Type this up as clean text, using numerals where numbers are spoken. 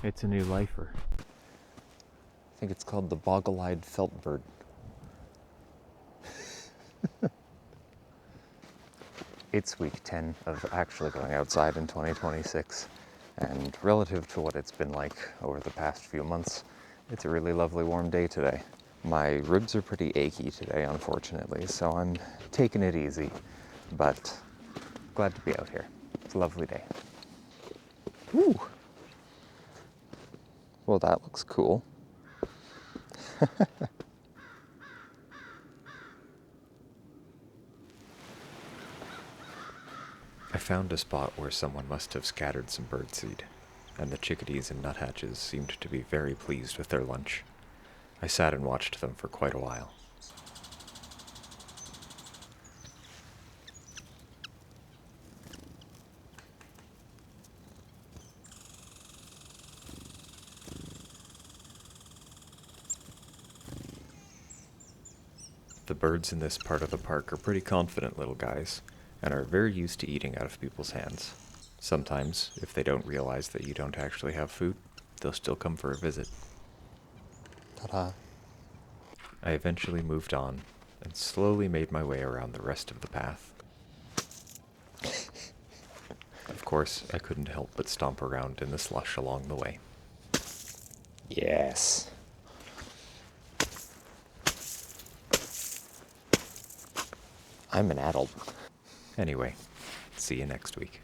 It's a new lifer. I think it's called the boggle-eyed feltbird. It's week 10 of actually going outside in 2026, and relative to what it's been like over the past few months, it's a really lovely warm day today. My ribs are pretty achy today, unfortunately, so I'm taking it easy, but glad to be out here. It's a lovely day. Ooh. Well, that looks cool. I found a spot where someone must have scattered some birdseed, and the chickadees and nuthatches seemed to be very pleased with their lunch. I sat and watched them for quite a while. The birds in this part of the park are pretty confident little guys, and are very used to eating out of people's hands. Sometimes, if they don't realize that you don't actually have food, they'll still come for a visit. Ta-da. I eventually moved on, and slowly made my way around the rest of the path. Of course, I couldn't help but stomp around in the slush along the way. Yes. I'm an adult. Anyway, see you next week.